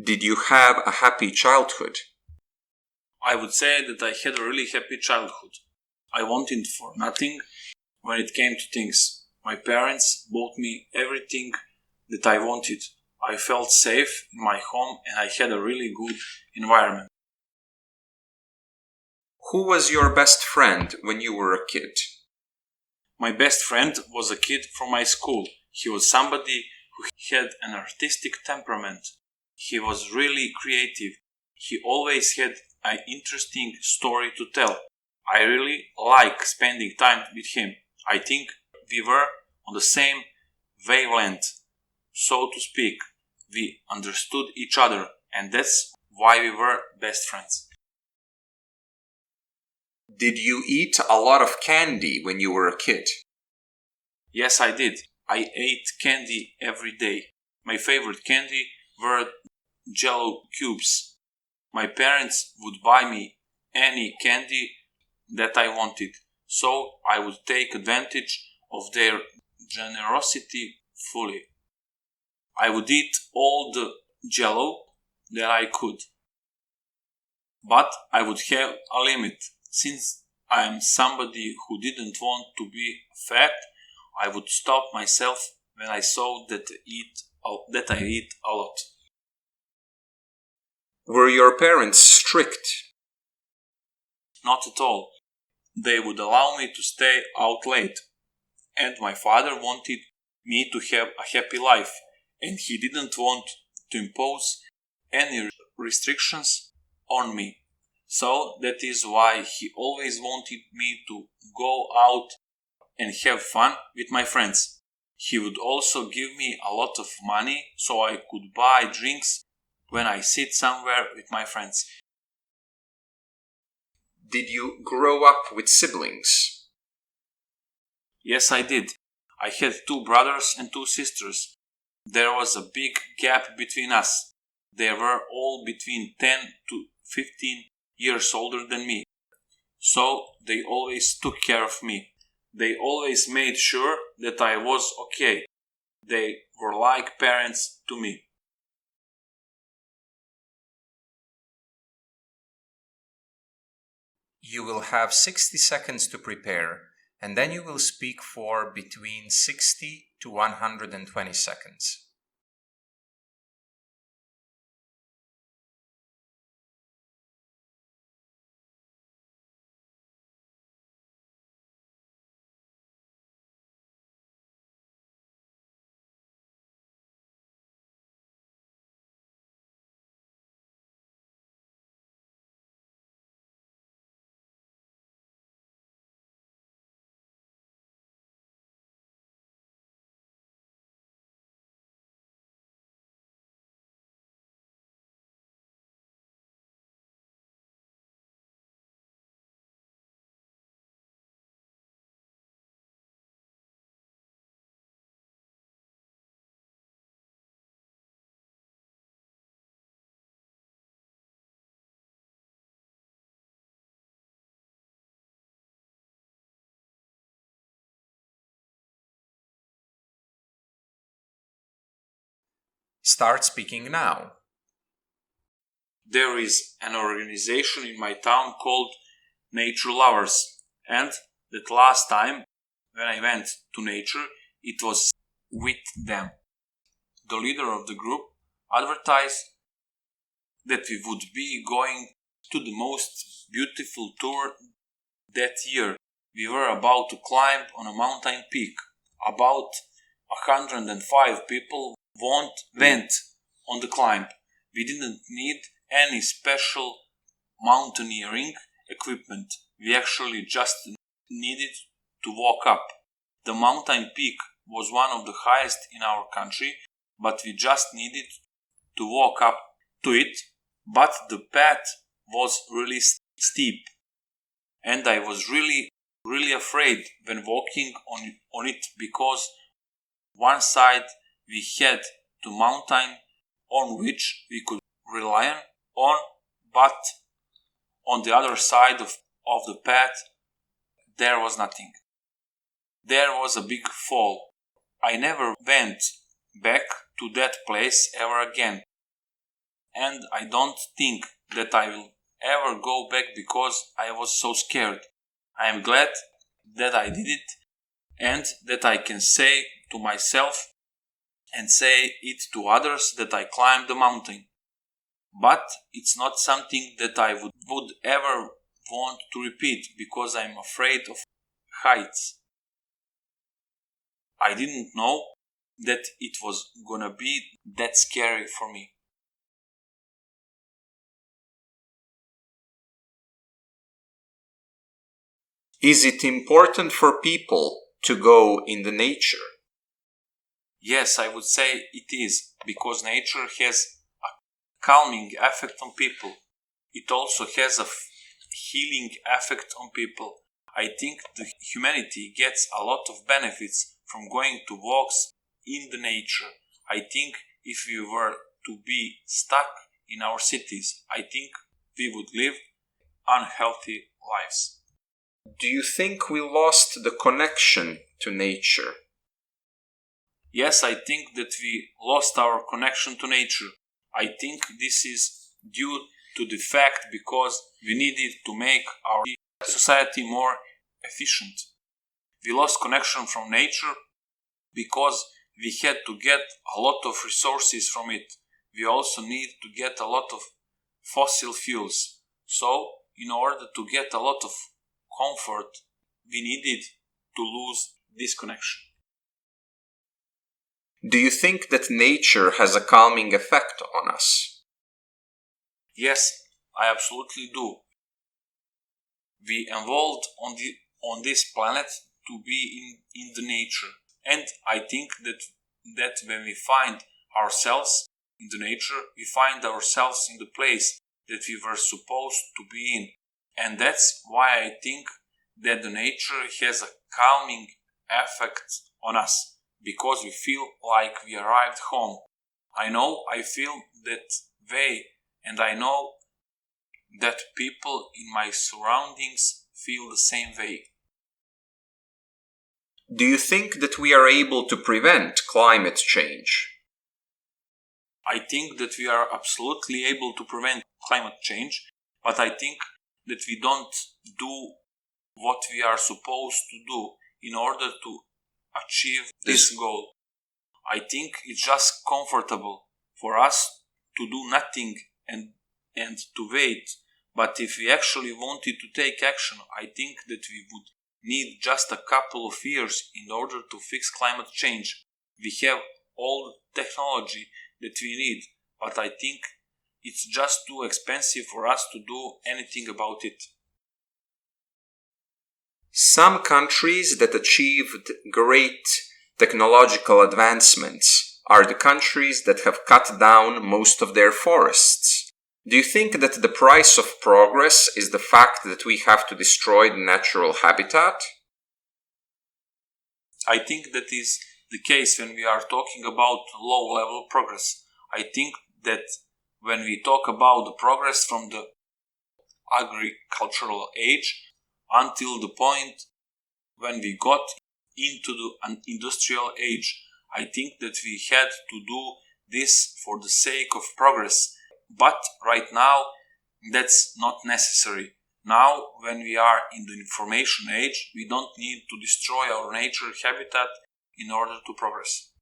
Did you have a happy childhood? I would say that I had a really happy childhood. I wanted for nothing when it came to things. My parents bought me everything that I wanted. I felt safe in my home and I had a really good environment. Who was your best friend when you were a kid? My best friend was a kid from my school. He was somebody who had an artistic temperament. He was really creative. He always had an interesting story to tell. I really like spending time with him. I think we were on the same wavelength, so to speak. We understood each other, and that's why we were best friends. Did you eat a lot of candy when you were a kid? Yes, I did. I ate candy every day. My favorite candy were Jello cubes. My parents would buy me any candy that I wanted, so I would take advantage of their generosity fully. I would eat all the Jello that I could, but I would have a limit. Since I am somebody who didn't want to be fat, I would stop myself when I saw that I eat a lot. Were your parents strict? Not at all. They would allow me to stay out late, and my father wanted me to have a happy life, and he didn't want to impose any restrictions on me. So that is why he always wanted me to go out and have fun with my friends. He would also give me a lot of money so I could buy drinks when I sit somewhere with my friends. Did you grow up with siblings? Yes, I did. I had 2 brothers and 2 sisters. There was a big gap between us. They were all between 10 to 15 years older than me. So they always took care of me. They always made sure that I was okay. They were like parents to me. You will have 60 seconds to prepare, and then you will speak for between 60 to 120 seconds. Start speaking now. There is an organization in my town called Nature Lovers, and that last time when I went to nature, it was with them. The leader of the group advertised that we would be going to the most beautiful tour that year. We were about to climb on a mountain peak. About 105 people went on the climb. We didn't need any special mountaineering equipment. We actually just needed to walk up. The mountain peak was one of the highest in our country, but we just needed to walk up to it. But the path was really steep, and I was really afraid when walking on it, because one side we had the mountain on which we could rely on, but on the other side of the path there was nothing. There was a big fall. I never went back to that place ever again. and I don't think that I will ever go back because I was so scared. I am glad that I did it and that I can say to myself and say it to others that I climbed the mountain. But it's not something that I would ever want to repeat because I'm afraid of heights. I didn't know that it was gonna be that scary for me. Is it important for people to go in the nature? Yes, I would say it is, because nature has a calming effect on people. It also has a healing effect on people. I think the humanity gets a lot of benefits from going to walks in the nature. I think if we were to be stuck in our cities, I think we would live unhealthy lives. Do you think we lost the connection to nature? Yes, I think that we lost our connection to nature. I think this is due to the fact because we needed to make our society more efficient. We lost connection from nature because we had to get a lot of resources from it. We also need to get a lot of fossil fuels. So, in order to get a lot of comfort, we needed to lose this connection. Do you think that nature has a calming effect on us? Yes, I absolutely do. We evolved on this planet to be in the nature. And I think that when we find ourselves in the nature, we find ourselves in the place that we were supposed to be in. And that's why I think that the nature has a calming effect on us, because we feel like we arrived home. I feel that way, and I know that people in my surroundings feel the same way. Do you think that we are able to prevent climate change? I think that we are absolutely able to prevent climate change, but I think that we don't do what we are supposed to do in order to achieve this goal. I think it's just comfortable for us to do nothing and to wait. But if we actually wanted to take action, I think that we would need just a couple of years in order to fix climate change. We have all the technology that we need, but I think it's just too expensive for us to do anything about it. Some countries that achieved great technological advancements are the countries that have cut down most of their forests. Do you think that the price of progress is the fact that we have to destroy the natural habitat? I think that is the case when we are talking about low-level progress. I think that when we talk about the progress from the agricultural age until the point when we got into an industrial age, I think that we had to do this for the sake of progress. But right now, that's not necessary. Now, when we are in the information age, we don't need to destroy our nature habitat in order to progress.